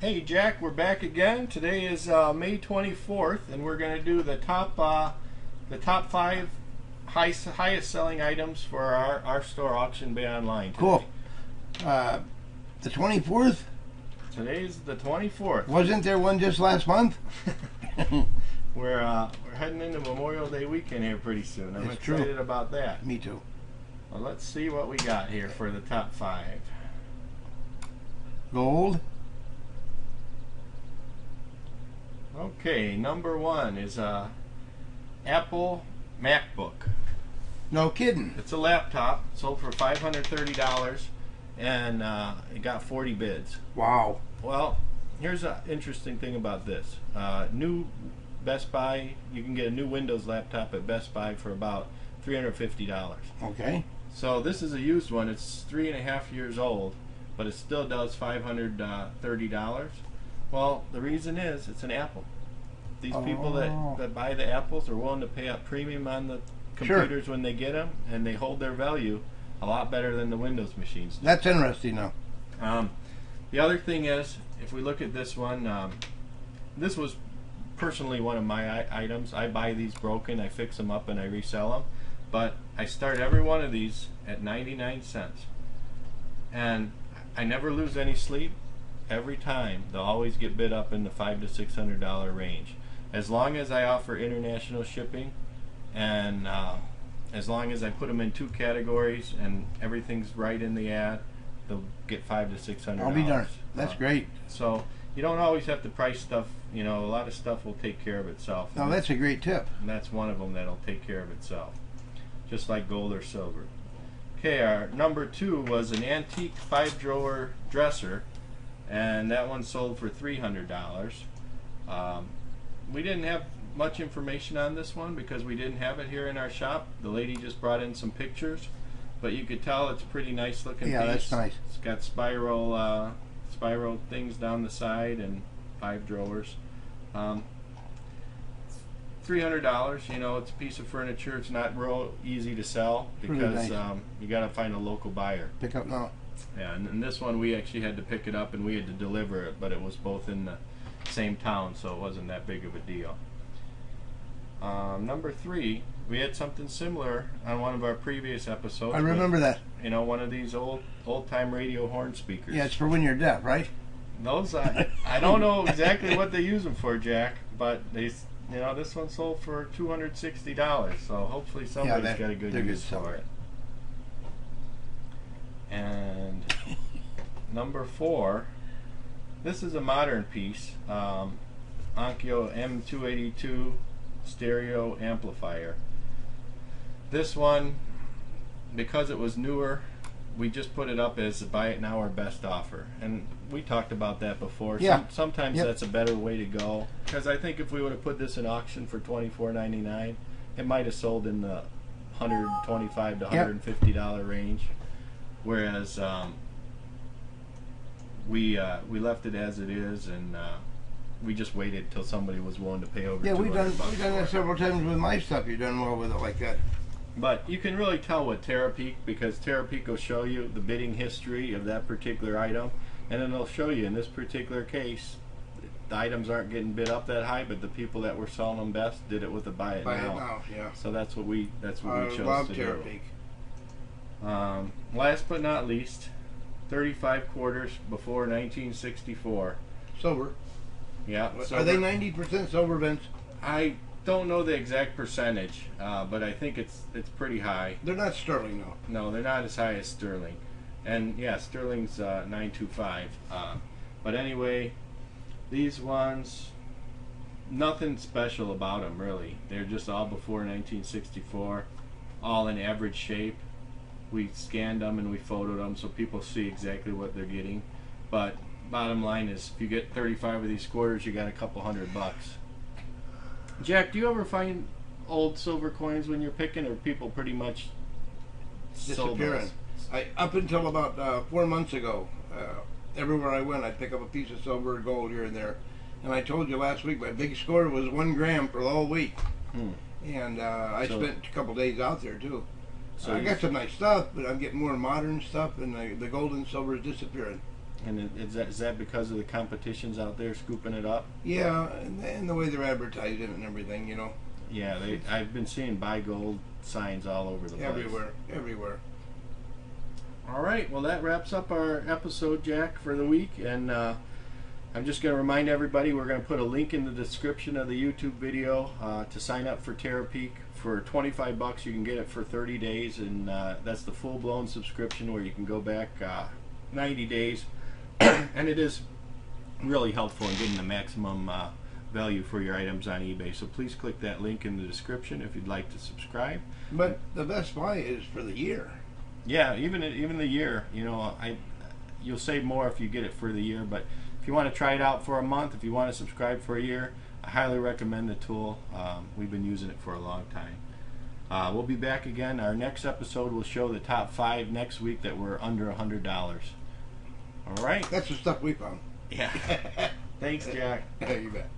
Hey Jack, we're back again. Today is May 24th, and we're going to do the top 5 highest selling items for our store, Auction Bay Online today. Cool. The 24th? Today's the 24th. Wasn't there one just last month? We're heading into Memorial Day weekend here pretty soon. I'm excited about that. Me too. Well, let's see what we got here for the top 5. Gold. Okay, number 1 is a Apple MacBook. No kidding. It's a laptop, sold for $530, and it got 40 bids. Wow. Well, here's an interesting thing about this. New Best Buy, you can get a new Windows laptop at Best Buy for about $350. Okay. So this is a used one. It's 3.5 years old, but it still does $530. Well, the reason is it's an Apple. These people that buy the Apples are willing to pay a premium on the computers when they get them, and they hold their value a lot better than the Windows machines do. That's interesting now. The other thing is, if we look at this one, this was personally one of my items. I buy these broken, I fix them up, and I resell them. But I start every one of these at 99 cents. And I never lose any sleep. Every time they'll always get bid up in the $500 to $600 range, as long as I offer international shipping, and as long as I put them in 2 categories and everything's right in the ad, they'll get $500 to $600. I'll be darned. That's great. So you don't always have to price stuff. You know, a lot of stuff will take care of itself. No, that's a great tip. And that's one of them that'll take care of itself, just like gold or silver. Okay, our number 2 was an antique 5-drawer dresser. And that one sold for $300. We didn't have much information on this one because we didn't have it here in our shop. The lady just brought in some pictures, but you could tell it's a pretty nice looking piece. Yeah, that's nice. It's got spiral things down the side and 5 drawers. $300. You know, it's a piece of furniture. It's not real easy to sell because you got to find a local buyer. Pick up now. Yeah, and this one we actually had to pick it up and we had to deliver it, but it was both in the same town, so it wasn't that big of a deal. Number 3, we had something similar on one of our previous episodes. I remember that. You know, one of these old-time radio horn speakers. Yeah, it's for when you're deaf, right? Those I don't know exactly what they use them for, Jack, but they, you know, this one sold for $260, so hopefully somebody's got a good use for it. And number 4, this is a modern piece, Onkyo M282 stereo amplifier. This one, because it was newer, we just put it up as buy it now or best offer, and we talked about that before. Yeah. Sometimes that's a better way to go, because I think if we would have put this in auction for $24.99, it might have sold in the $125 to $150 range. Whereas we left it as it is, and we just waited till somebody was willing to pay over. Yeah, we've done that several times with my stuff. You've done well with it like that. But you can really tell with Terapeak, because Terapeak will show you the bidding history of that particular item, and then they'll show you in this particular case the items aren't getting bid up that high, but the people that were selling them best did it with a buy it now. Yeah. So that's what we chose to do. I love Terapeak. Last but not least, 35 quarters before 1964. Silver. Yeah. Silver. Are they 90% silver, Vince? I don't know the exact percentage, but I think it's pretty high. They're not sterling, though. No, they're not as high as sterling. And yeah, sterling's 925. But anyway, these ones, nothing special about them really. They're just all before 1964, all in average shape. We scanned them and we photoed them so people see exactly what they're getting. But bottom line is, if you get 35 of these quarters, you got a couple $100. Jack, do you ever find old silver coins when you're picking, or people pretty much disappearing? Up until about 4 months ago, everywhere I went, I'd pick up a piece of silver or gold here and there. And I told you last week my big score was 1 gram for the whole week. And I spent a couple days out there too. So I got some nice stuff, but I'm getting more modern stuff, and the gold and silver is disappearing. And is that because of the competitions out there scooping it up? Yeah, and the way they're advertising it and everything, you know. Yeah, I've been seeing buy gold signs all over the place. Everywhere. All right, well that wraps up our episode, Jack, for the week, and I'm just going to remind everybody we're going to put a link in the description of the YouTube video to sign up for TerraPeak. For $25 you can get it for 30 days, and that's the full-blown subscription where you can go back 90 days, and it is really helpful in getting the maximum value for your items on eBay. So please click that link in the description if you'd like to subscribe. But the best buy is for the year. Yeah, even the year, you know, you'll save more if you get it for the year. But if you want to try it out for a month, if you want to subscribe for a year, I highly recommend the tool. We've been using it for a long time. We'll be back again. Our next episode will show the top 5 next week that were under $100. All right. That's the stuff we found. Yeah. Thanks, Jack. You bet.